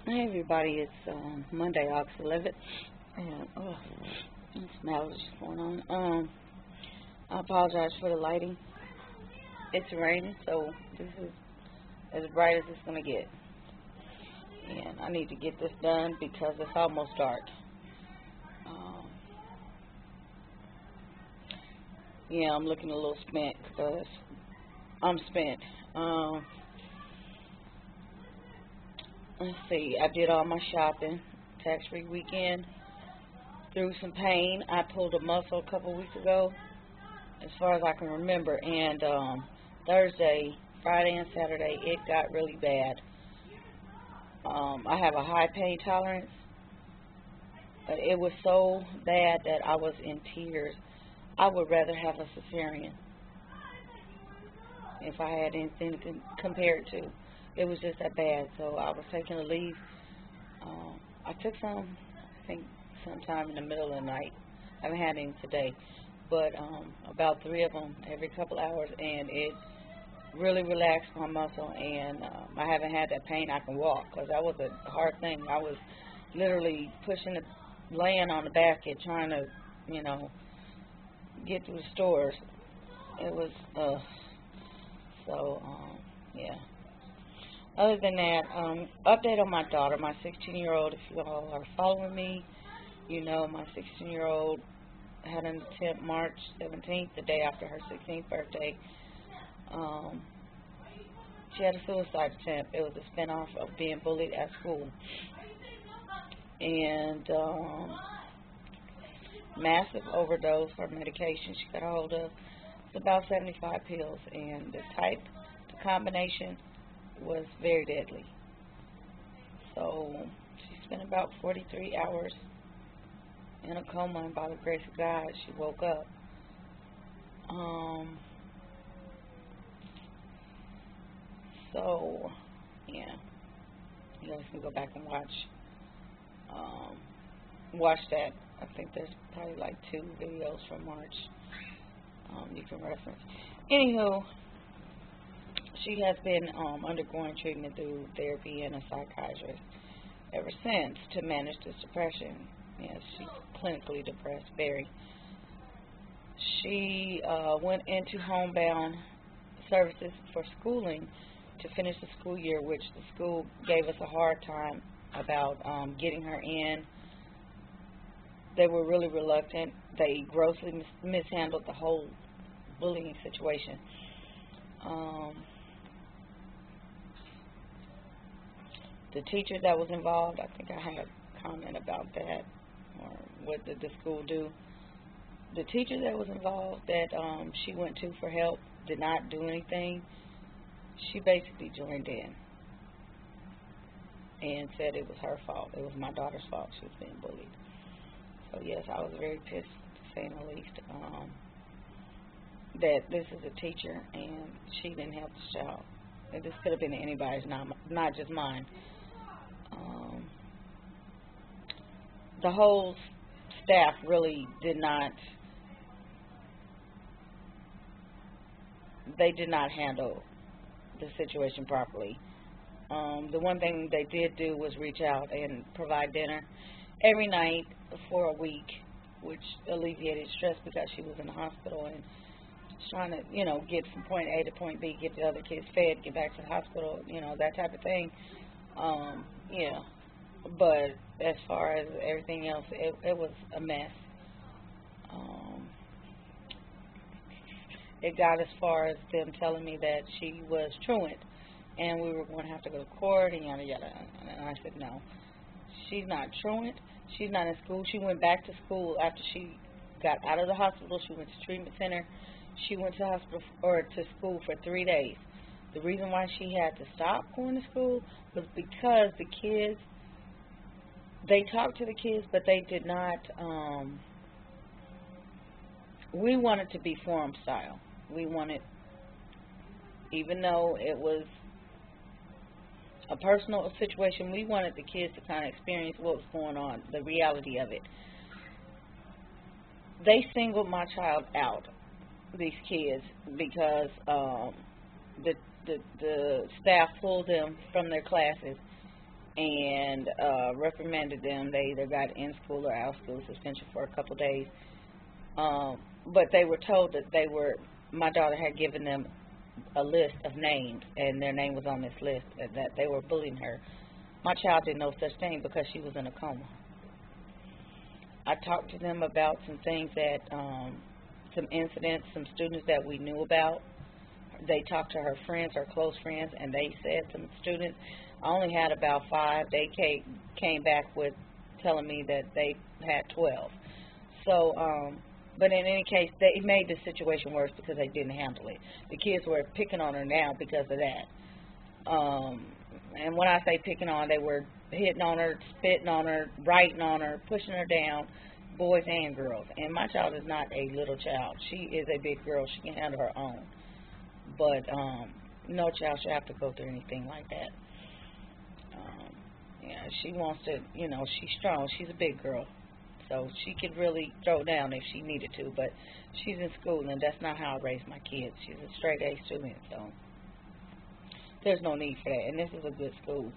Hey everybody, it's Monday, August 11th, and some allergies going on. I apologize for the lighting. It's raining, so this is as bright as it's gonna get, and I need to get this done because it's almost dark. Um, yeah, I'm looking a little spent because I'm spent. Um, let's see, I did all my shopping, tax-free weekend. Through some pain, I pulled a muscle a couple weeks ago, as far as I can remember, and Thursday, Friday, and Saturday, it got really bad. I have a high pain tolerance, but it was so bad that I was in tears. I would rather have a cesarean if I had anything to compare it to. It was just that bad, so I was taking a leave. I took some, I think, sometime in the middle of the night. I haven't had any today, but about three of them every couple hours, and it really relaxed my muscle, and I haven't had that pain. I can walk because that was a hard thing. I was literally laying on the basket trying to, you know, get through the stores. It was, so, yeah. Other than that, update on my daughter, my 16-year-old. If you all are following me, you know my 16-year-old had an attempt March 17th, the day after her 16th birthday. Um, she had a suicide attempt. It was a spinoff of being bullied at school. And massive overdose for medication she got a hold of. It's about 75 pills. And the combination was very deadly. So she spent about 43 hours in a coma, and by the grace of God, she woke up. So, yeah, you guys can go back and um, watch that. I think there's probably like two videos from March you can reference. Anywho, she has been undergoing treatment through therapy and a psychiatrist ever since to manage this depression. Yes, she's clinically depressed, very. She went into homebound services for schooling to finish the school year, which the school gave us a hard time about getting her in. They were really reluctant. They grossly mishandled the whole bullying situation. The teacher that was involved, I think I had a comment about that, or what did the school do. The teacher that was involved that she went to for help did not do anything. She basically joined in and said it was her fault. It was my daughter's fault. She was being bullied. So yes, I was very pissed, to say the least, that this is a teacher and she didn't help the child. And this could have been anybody's, not just mine. The whole staff really did not. They did not handle the situation properly. The one thing they did do was reach out and provide dinner every night for a week, which alleviated stress because she was in the hospital and trying to, get from point A to point B, get the other kids fed, get back to the hospital, that type of thing. Yeah. But as far as everything else, it was a mess. Um, it got as far as them telling me that she was truant and we were going to have to go to court and yada yada. And I said, no, she's not truant. She's not in school. She went back to school after she got out of the hospital. She went to treatment center. She went to hospital or to school for 3 days. The reason why she had to stop going to school was because the kids, they talked to the kids, but they did not. We wanted to be forum style. We wanted, even though it was a personal situation, we wanted the kids to kind of experience what was going on, the reality of it. They singled my child out, these kids, because the staff pulled them from their classes and reprimanded them. They either got in school or out of school suspension for a couple of days. But they were told that my daughter had given them a list of names, and their name was on this list, and that they were bullying her. My child didn't know such thing because she was in a coma. I talked to them about some things that, some incidents, some students that we knew about. They talked to her friends, her close friends, and they said some students. I only had about 5. They came back with telling me that they had 12. So, but in any case, they made the situation worse because they didn't handle it. The kids were picking on her now because of that. And when I say picking on, they were hitting on her, spitting on her, writing on her, pushing her down, boys and girls. And my child is not a little child. She is a big girl. She can handle her own. But no child should have to go through anything like that. Yeah, she wants to, she's strong. She's a big girl. So she could really throw down if she needed to. But she's in school, and that's not how I raise my kids. She's a straight A student, so there's no need for that. And this is a good school.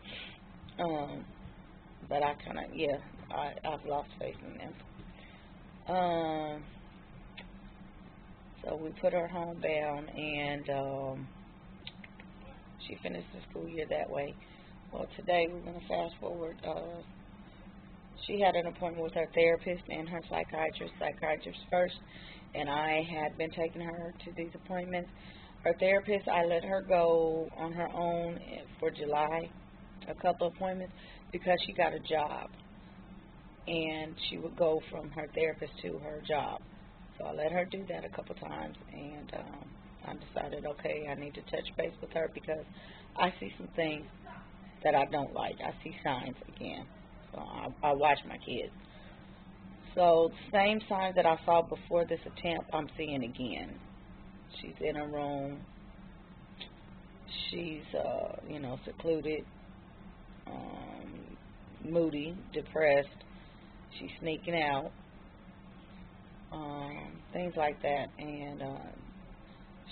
But I kind of, I've lost faith in them. So we put her homebound, and she finished the school year that way. Well, today we're going to fast forward. She had an appointment with her therapist and her psychiatrist first, and I had been taking her to these appointments. Her therapist, I let her go on her own for July, a couple of appointments, because she got a job, and she would go from her therapist to her job. So I let her do that a couple times, and I decided, okay, I need to touch base with her because I see some things that I don't like. I see signs again. So I watch my kids. So same signs that I saw before this attempt, I'm seeing again. She's in her room. She's, secluded, moody, depressed. She's sneaking out. Things like that. And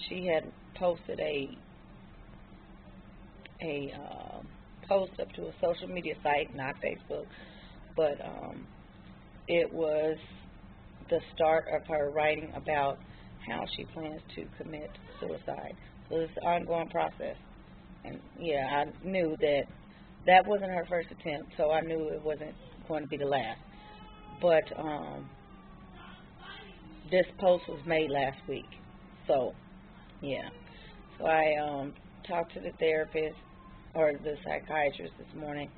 she had posted a post up to a social media site, not Facebook, but it was the start of her writing about how she plans to commit suicide. So it's an ongoing process. And I knew that wasn't her first attempt, so I knew it wasn't going to be the last. But this post was made last week. So, So I talked to the therapist or the psychiatrist this morning.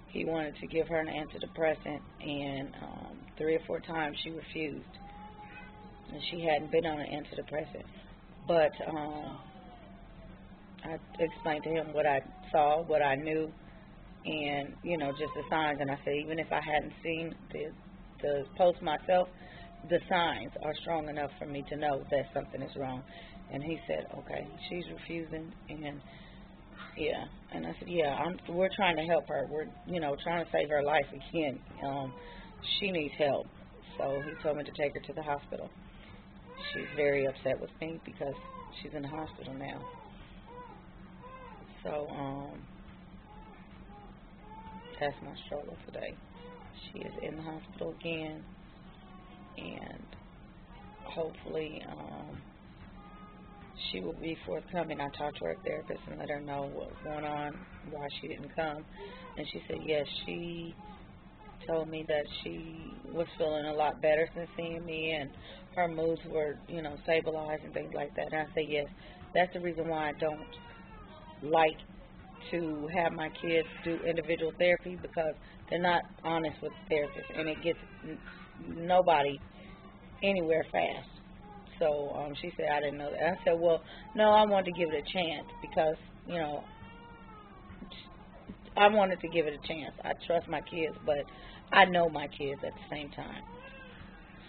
He wanted to give her an antidepressant, and 3 or 4 times she refused. And she hadn't been on an antidepressant. But I explained to him what I saw, what I knew, and, just the signs. And I said, even if I hadn't seen the post myself, the signs are strong enough for me to know that something is wrong. And he said, okay, she's refusing, and and I said, we're trying to help her. We're, trying to save her life again. She needs help. So he told me to take her to the hospital. She's very upset with me because she's in the hospital now. So, that's my struggle today. She is in the hospital again, and hopefully, she will be forthcoming. I talked to her therapist and let her know what was going on, why she didn't come. And she said, yes, she told me that she was feeling a lot better since seeing me, and her moods were, stabilized and things like that. And I said, yes, that's the reason why I don't like to have my kids do individual therapy, because they're not honest with the therapist, and it gets nobody anywhere fast. So she said, I didn't know that. I said, well, no, I wanted to give it a chance because, I wanted to give it a chance. I trust my kids, but I know my kids at the same time.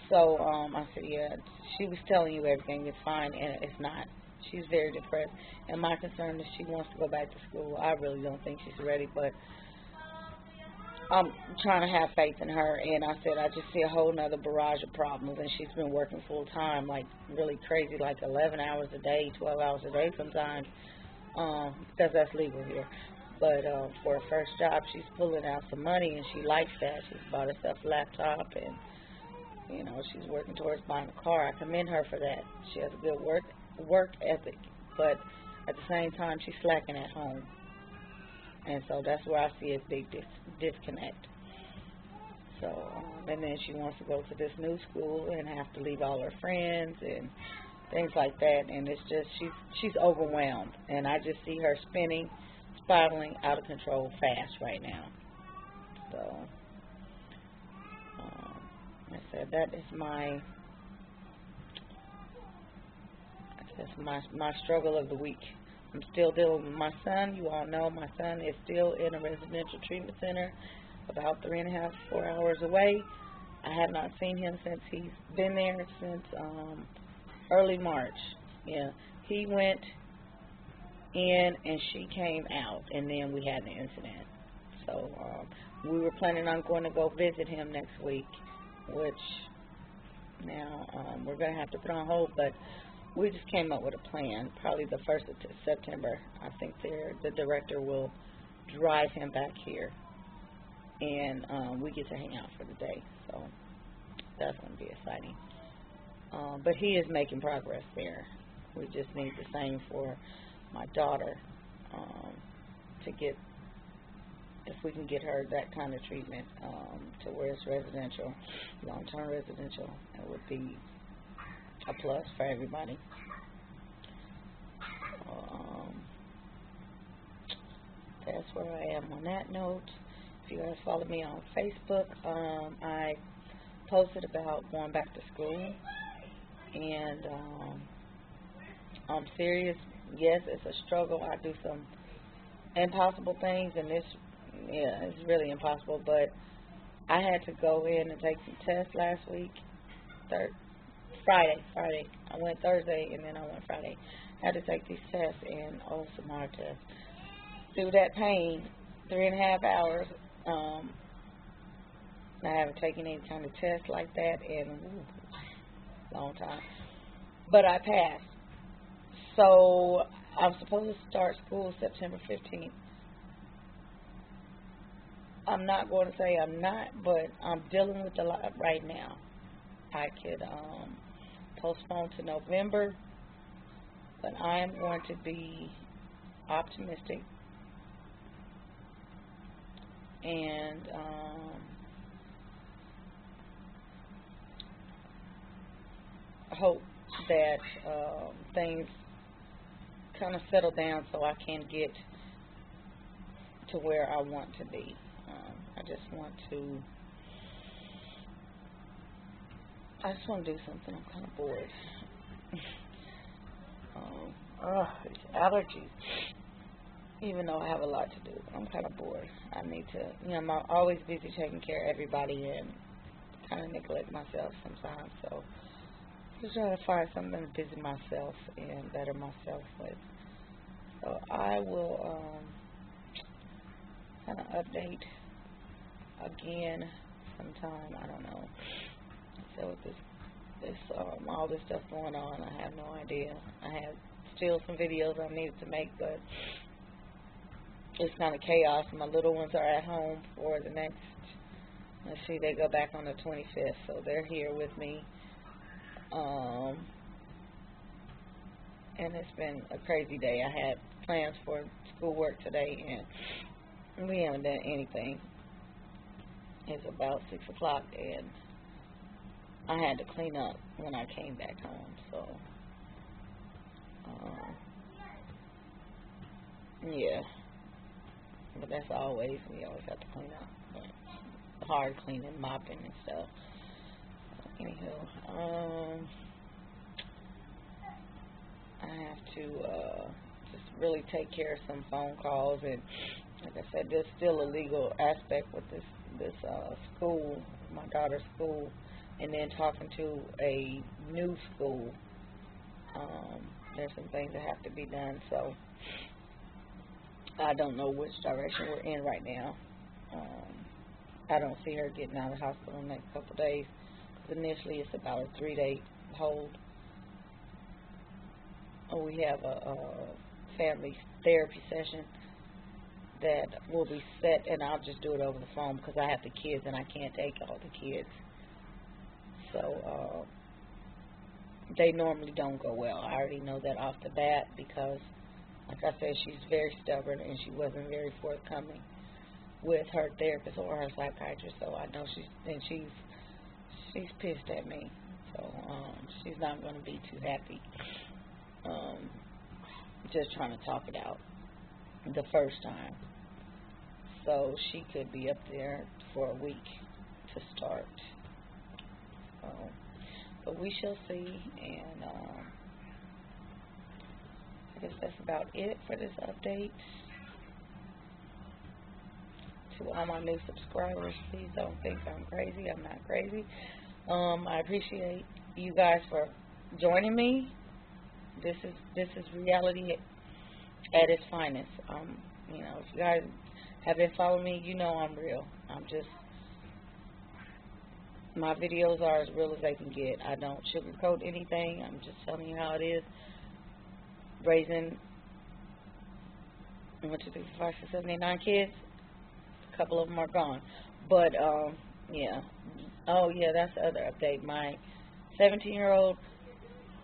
So I said, she was telling you everything is fine, and it's not. She's very depressed. And my concern is she wants to go back to school. I really don't think she's ready, but I'm trying to have faith in her. And I said, I just see a whole nother barrage of problems. And she's been working full time, like really crazy, like 11 hours a day, 12 hours a day sometimes, because that's legal here. But for her first job, she's pulling out some money, and she likes that. She's bought herself a laptop, and she's working towards buying a car. I commend her for that. She has a good work ethic, but at the same time, she's slacking at home, and so that's where I see a big disconnect. So, and then she wants to go to this new school and have to leave all her friends and things like that, and it's just she's overwhelmed, and I just see her spiraling out of control fast right now. So, like I said, that is my struggle of the week. I'm still dealing with my son. You all know my son is still in a residential treatment center, about 3.5 to 4 hours away. I have not seen him since he's been there since early March. Yeah, he went in and she came out, and then we had an incident. So we were planning on going to go visit him next week, which now we're going to have to put on hold, but we just came up with a plan. Probably the 1st of September, I think the director will drive him back here, and we get to hang out for the day. So that's going to be exciting. But he is making progress there. We just need the same for my daughter to get, if we can get her that kind of treatment to where it's residential, long-term residential, it would be a plus for everybody. That's where I am on that note. If you guys follow me on Facebook, I posted about going back to school, and I'm serious. Yes, it's a struggle. I do some impossible things, and it's really impossible, but I had to go in and take some tests last week. Friday. I went Thursday, and then I went Friday. I had to take these tests, and some hard tests. Through that pain, 3.5 hours, I haven't taken any kind of test like that in a long time. But I passed. So I'm supposed to start school September 15th. I'm not going to say I'm not, but I'm dealing with a lot right now. I could postpone to November, but I am going to be optimistic and hope that things kind of settle down so I can get to where I want to be. I just want to do something. I'm kind of bored. Allergies. Even though I have a lot to do, I'm kind of bored. I need to, I'm always busy taking care of everybody and kind of neglect myself sometimes. So just trying to find something to busy myself and better myself with. So I will kind of update again sometime. I don't know. So with all this stuff going on, I have no idea. I have still some videos I needed to make, but it's kind of chaos. My little ones are at home for the next, let's see, they go back on the 25th, so they're here with me. And it's been a crazy day. I had plans for schoolwork today, and we haven't done anything. It's about 6 o'clock, and I had to clean up when I came back home, so yeah. But that's always, we always have to clean up. But hard cleaning, mopping and stuff. Anywho, I have to just really take care of some phone calls, and like I said, there's still a legal aspect with this school, my daughter's school, and then talking to a new school. There's some things that have to be done, so I don't know which direction we're in right now. I don't see her getting out of the hospital in the next couple of days. Initially, it's about a 3-day hold. We have a family therapy session that will be set, and I'll just do it over the phone because I have the kids and I can't take all the kids. So they normally don't go well. I already know that off the bat because, like I said, she's very stubborn and she wasn't very forthcoming with her therapist or her psychiatrist. So I know she's pissed at me. So she's not going to be too happy. Just trying to talk it out the first time. So she could be up there for a week to start. But we shall see, and I guess that's about it for this update. To all my new subscribers, please don't think I'm crazy. I'm not crazy. I appreciate you guys for joining me. This is reality at its finest. If you guys have been following me, you know I'm real. My videos are as real as they can get. I don't sugarcoat anything. I'm just telling you how it is. Raising 1, 2, 3, 4, 5, 6, 7, 8, 9 kids. A couple of them are gone. But, yeah. Oh, yeah, that's the other update. My 17-year-old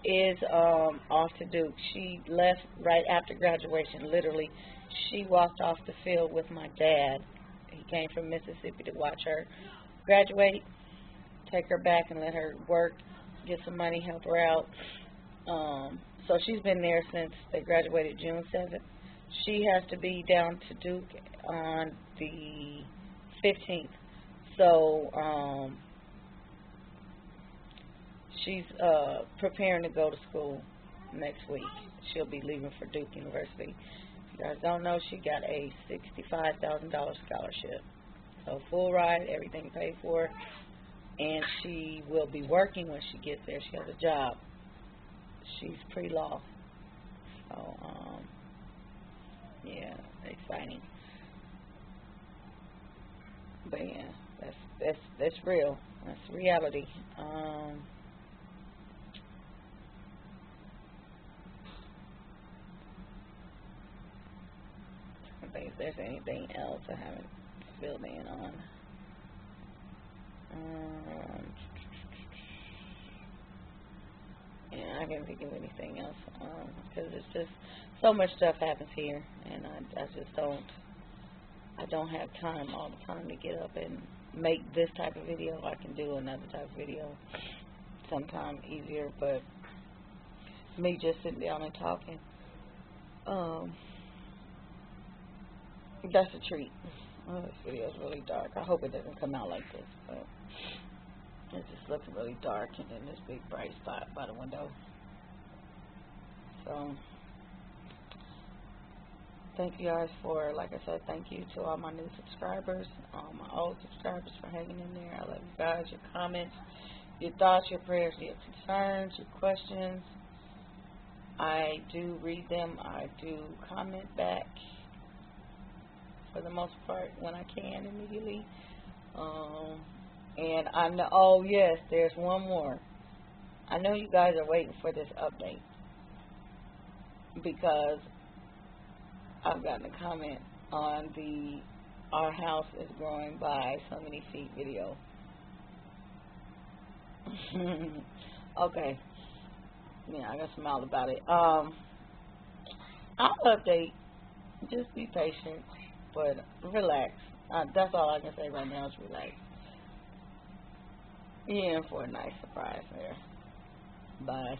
is off to Duke. She left right after graduation. Literally, she walked off the field with my dad. He came from Mississippi to watch her graduate, take her back and let her work, get some money, help her out. So she's been there since they graduated June 7th. She has to be down to Duke on the 15th. So she's preparing to go to school next week. She'll be leaving for Duke University. If you guys don't know, she got a $65,000 scholarship. So full ride, everything paid for. And she will be working when she gets there. She has a job. She's pre-law. So, yeah, exciting. But yeah, that's real. That's reality. I think if there's anything else I haven't filled in on. Yeah, I can't think of anything else because it's just so much stuff happens here, and I just don't have time all the time to get up and make this type of video. I can do another type of video sometime easier, but me just sitting down and talking, that's a treat. Oh, this video is really dark. I hope it doesn't come out like this, but it just looks really dark, and then this big bright spot by the window. So, thank you guys for, like I said, thank you to all my new subscribers, all my old subscribers for hanging in there. I love you guys, your comments, your thoughts, your prayers, your concerns, your questions. I do read them. I do comment back for the most part when I can immediately. And I know, oh yes, there's one more. I know you guys are waiting for this update because I've gotten a comment on the "our house is growing by so many feet" video. Okay. Yeah, I got smile about it. I'll update. Just be patient, but relax. That's all I can say right now is relax. Yeah, for a nice surprise there. Bye.